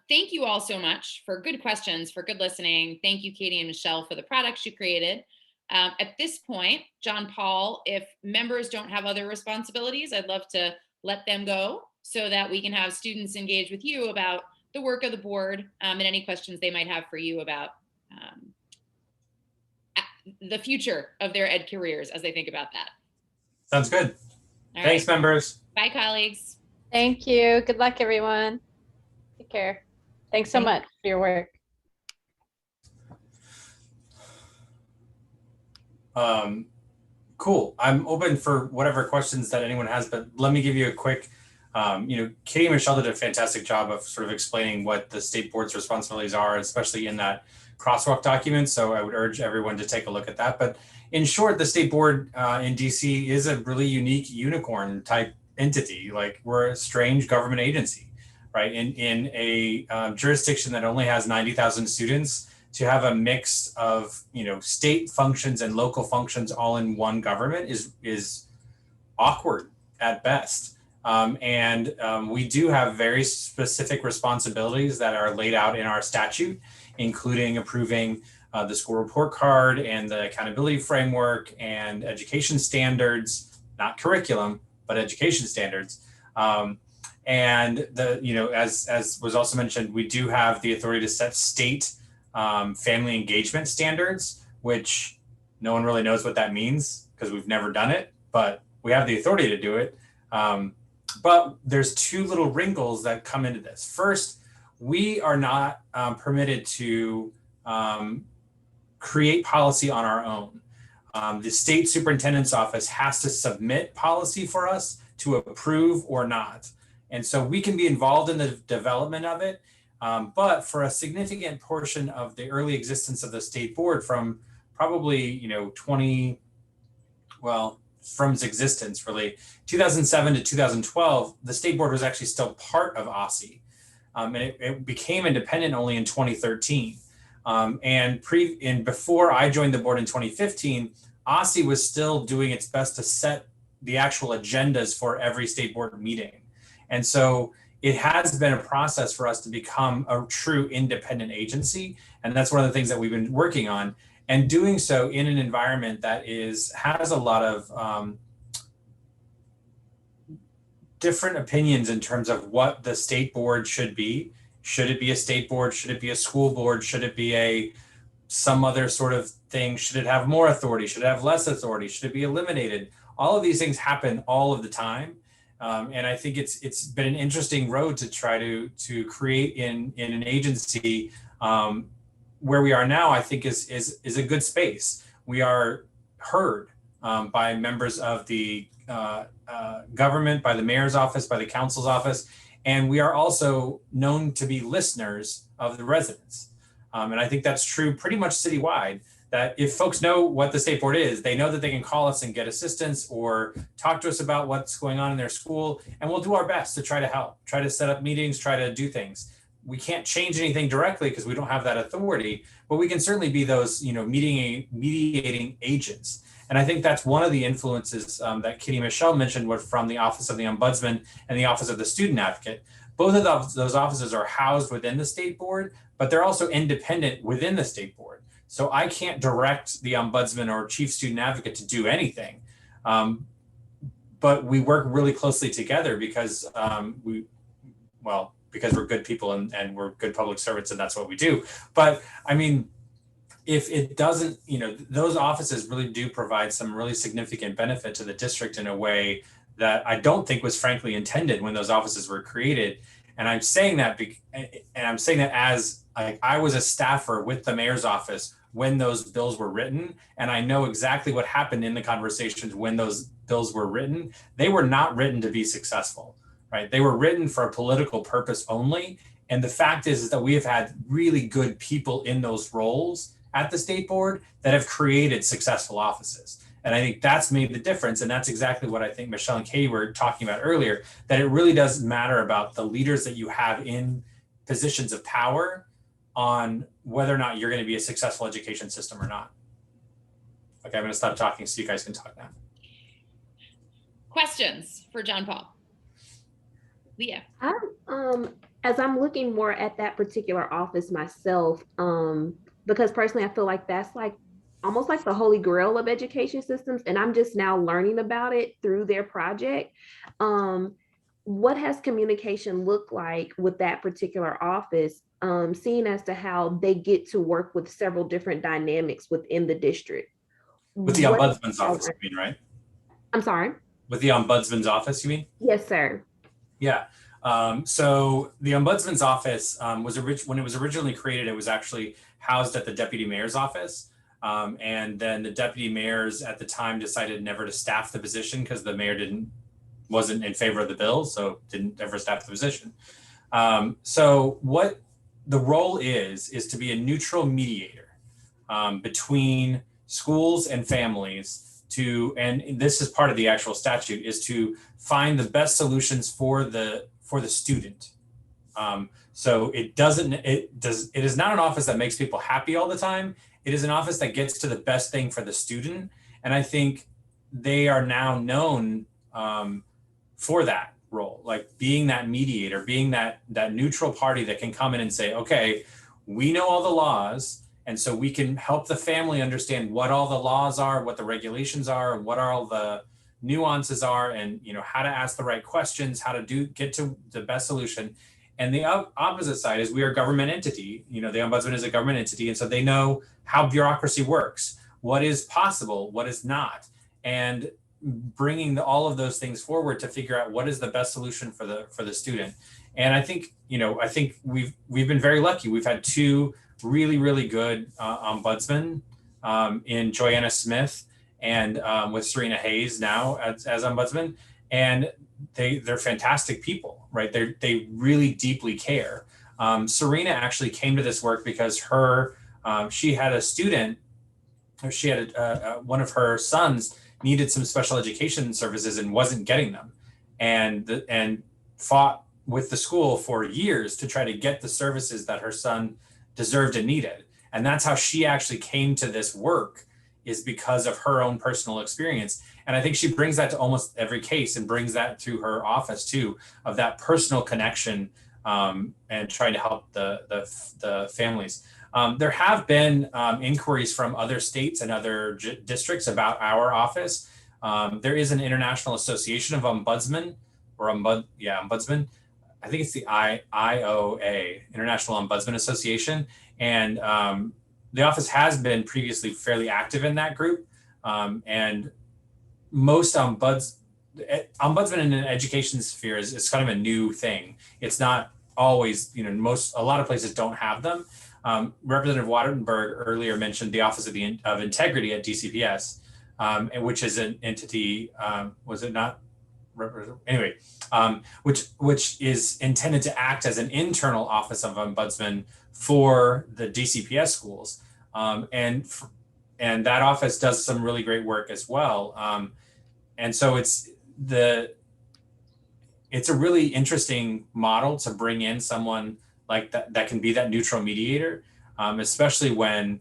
Thank you all so much for good questions, for good listening. Thank you, Katie and Michelle, for the products you created. At this point, John Paul, if members don't have other responsibilities, I'd love to let them go so that we can have students engage with you about the work of the board and any questions they might have for you about the future of their ed careers as they think about that. Sounds good. All Thanks, right. members. Bye, colleagues. Thank you. Good luck, everyone. Take care. Thanks so much for your work. Cool. I'm open for whatever questions that anyone has, but let me give you a quick, Katie and Michelle did a fantastic job of sort of explaining what the state board's responsibilities are, especially in that crosswalk document. So I would urge everyone to take a look at that. But in short, the state board in DC is a really unique unicorn type entity. Like, we're a strange government agency, right? In a jurisdiction that only has 90,000 students, to have a mix of, state functions and local functions all in one government is awkward at best. We do have very specific responsibilities that are laid out in our statute, including approving the school report card and the accountability framework and education standards, not curriculum, but education standards. As was also mentioned, we do have the authority to set state family engagement standards, which no one really knows what that means because we've never done it, but we have the authority to do it. But there's two little wrinkles that come into this. First, we are not permitted to create policy on our own. The state superintendent's office has to submit policy for us to approve or not. And so we can be involved in the development of it, but for a significant portion of the early existence of the state board, from probably, 20, from its existence really, 2007 to 2012, the state board was actually still part of OSSE. And it became independent only in 2013. And before I joined the board in 2015, OSSE was still doing its best to set the actual agendas for every state board meeting. And so it has been a process for us to become a true independent agency. And that's one of the things that we've been working on, and doing so in an environment that has a lot of different opinions in terms of what the state board should be. Should it be a state board? Should it be a school board? Should it be some other sort of thing? Should it have more authority? Should it have less authority? Should it be eliminated? All of these things happen all of the time. And I think it's been an interesting road to try to create in an agency where we are now. I think is a good space. We are heard by members of the government, by the mayor's office, by the council's office, and we are also known to be listeners of the residents. And I think that's true pretty much citywide, that if folks know what the state board is, they know that they can call us and get assistance or talk to us about what's going on in their school, and we'll do our best to try to help, try to set up meetings, try to do things. We can't change anything directly because we don't have that authority, but we can certainly be those, mediating agents. And I think that's one of the influences that Kitty Michelle mentioned was from the Office of the Ombudsman and the Office of the Student Advocate. Both of those offices are housed within the state board, but they're also independent within the state board. So I can't direct the Ombudsman or Chief Student Advocate to do anything. But we work really closely together because because we're good people and we're good public servants, and that's what we do. But I mean, if it doesn't, those offices really do provide some really significant benefit to the district in a way that I don't think was frankly intended when those offices were created. And I'm saying that as I was a staffer with the mayor's office when those bills were written, and I know exactly what happened in the conversations when those bills were written. They were not written to be successful, right? They were written for a political purpose only. And the fact is that we have had really good people in those roles at the state board that have created successful offices. And I think that's made the difference. And that's exactly what I think Michelle and Katie were talking about earlier, that it really does matter about the leaders that you have in positions of power on whether or not you're going to be a successful education system or not. Okay, I'm going to stop talking so you guys can talk now. Questions for John Paul? Leah. As I'm looking more at that particular office myself, because personally I feel like that's like almost like the holy grail of education systems, and I'm just now learning about it through their project. What has communication looked like with that particular office, seeing as to how they get to work with several different dynamics within the district? With the Ombudsman's office, you mean, right? I'm sorry? With the Ombudsman's office, you mean? Yes, sir. Yeah. So the Ombudsman's office when it was originally created, it was actually housed at the deputy mayor's office. And then the deputy mayors at the time decided never to staff the position because the mayor wasn't in favor of the bill, so didn't ever staff the position. So what the role is to be a neutral mediator between schools and families and this is part of the actual statute, is to find the best solutions for the student. So it is not an office that makes people happy all the time. It is an office that gets to the best thing for the student. And I think they are now known for that role, like being that mediator, being that neutral party that can come in and say, okay, we know all the laws, and so we can help the family understand what all the laws are, what the regulations are, what all the nuances are, and how to ask the right questions, how to get to the best solution. And the opposite side is we are a government entity. The Ombudsman is a government entity, and so they know how bureaucracy works, what is possible, what is not, and bringing all of those things forward to figure out what is the best solution for the student. And I think we've been very lucky. We've had two really, really good ombudsmen in Joanna Smith and with Serena Hayes now as ombudsman, and they're fantastic people, right? They really deeply care. Serena actually came to this work because she had a student she had one of her sons needed some special education services and wasn't getting them, and fought with the school for years to try to get the services that her son deserved and needed. And that's how she actually came to this work, is because of her own personal experience. And I think she brings that to almost every case, and brings that to her office too, of that personal connection, and trying to help the families. There have been inquiries from other states and other districts about our office. There is an International Association of Ombudsmen, or Ombudsman. I think it's the IOA, International Ombudsman Association. And the office has been previously fairly active in that group. And most ombudsmen in an education sphere is kind of a new thing. It's not always, a lot of places don't have them. Representative Wattenberg earlier mentioned the Office of Integrity at DCPS, which is an entity, was it not? Anyway, which is intended to act as an internal office of ombudsman for the DCPS schools, and that office does some really great work as well. And so it's a really interesting model to bring in someone like that can be that neutral mediator, especially when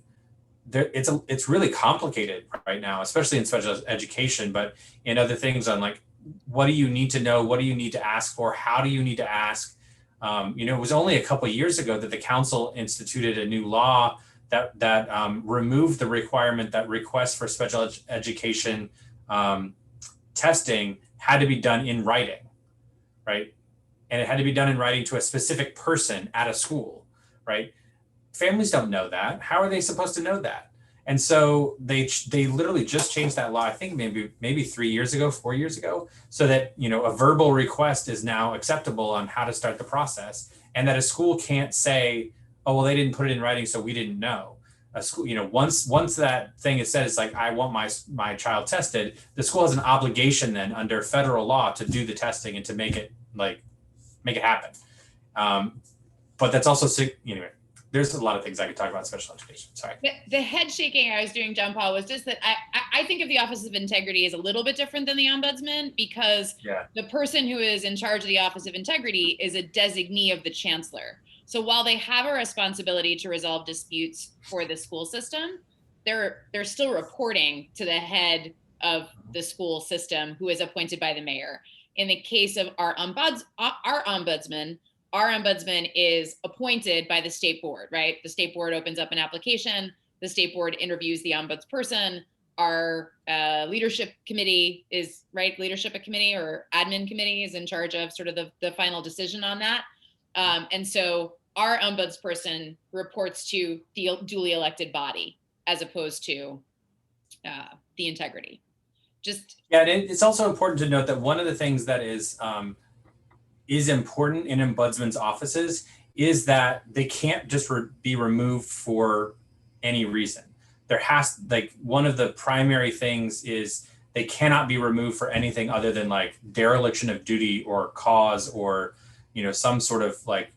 it's really complicated right now, especially in special education, but in other things on like, what do you need to know? What do you need to ask for? How do you need to ask? It was only a couple of years ago that the council instituted a new law that removed the requirement that requests for special education testing had to be done in writing, right? And it had to be done in writing to a specific person at a school, right? Families don't know that. How are they supposed to know that? And so they literally just changed that law, I think maybe 4 years ago, so that, a verbal request is now acceptable on how to start the process, and that a school can't say, oh, well, they didn't put it in writing, so we didn't know. A school, once that thing is said, it's like, I want my child tested, the school has an obligation then under federal law to do the testing and to make it happen. But that's also, anyway. There's a lot of things I could talk about special education. Sorry. The head shaking I was doing, John Paul, was just that I think of the Office of Integrity as a little bit different than the Ombudsman, because the person who is in charge of the Office of Integrity is a designee of the chancellor. So while they have a responsibility to resolve disputes for the school system, they're still reporting to the head of the school system, who is appointed by the mayor. In the case of our ombudsman is appointed by the state board, right? The state board opens up an application. The state board interviews the ombudsperson. Our leadership committee is, right? Leadership committee or admin committee is in charge of sort of the final decision on that. And so our ombudsperson reports to the duly elected body, as opposed to the integrity. And it's also important to note that one of the things that is important in ombudsman's offices is that they can't just be removed for any reason. One of the primary things is they cannot be removed for anything other than like dereliction of duty or cause, or some sort of like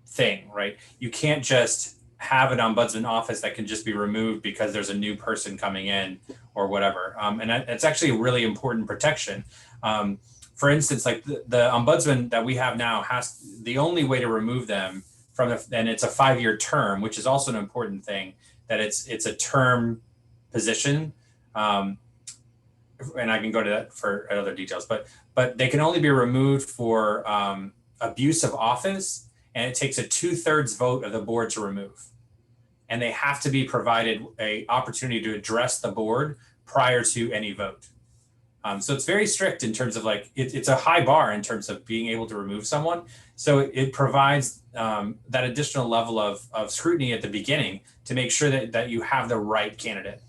thing, right? You can't just have an ombudsman office that can just be removed because there's a new person coming in or whatever. And it's actually a really important protection. For instance, like the ombudsman that we have now the only way to remove them and it's a 5-year term, which is also an important thing, that it's a term position. And I can go to that for other details, but they can only be removed for abuse of office, and it takes a 2/3 vote of the board to remove. And they have to be provided an opportunity to address the board prior to any vote. So it's very strict in terms of like, it's a high bar in terms of being able to remove someone. So it provides that additional level of scrutiny at the beginning to make sure that you have the right candidate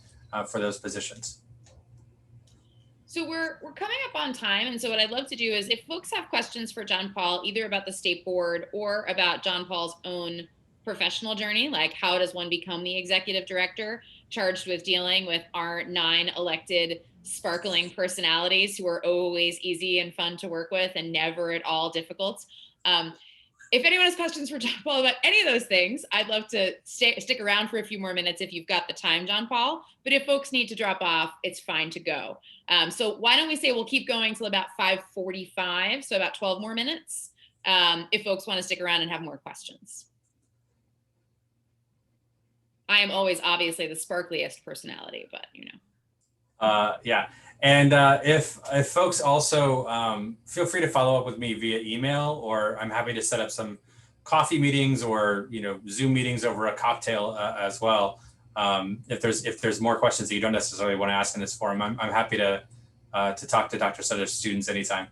for those positions. So we're coming up on time. And so what I'd love to do is, if folks have questions for John Paul, either about the state board or about John Paul's own professional journey, like how does one become the executive director charged with dealing with our 9 elected sparkling personalities who are always easy and fun to work with and never at all difficult. If anyone has questions for John Paul about any of those things, I'd love to stick around for a few more minutes if you've got the time, John Paul. But if folks need to drop off, it's fine to go. So why don't we say we'll keep going till about 5:45, so about 12 more minutes, if folks want to stick around and have more questions. I am always obviously the sparkliest personality, but you know. Yeah. And if folks also feel free to follow up with me via email, or I'm happy to set up some coffee meetings or Zoom meetings over a cocktail as well. If there's more questions that you don't necessarily want to ask in this forum, I'm happy to talk to Dr. Sutter's students anytime.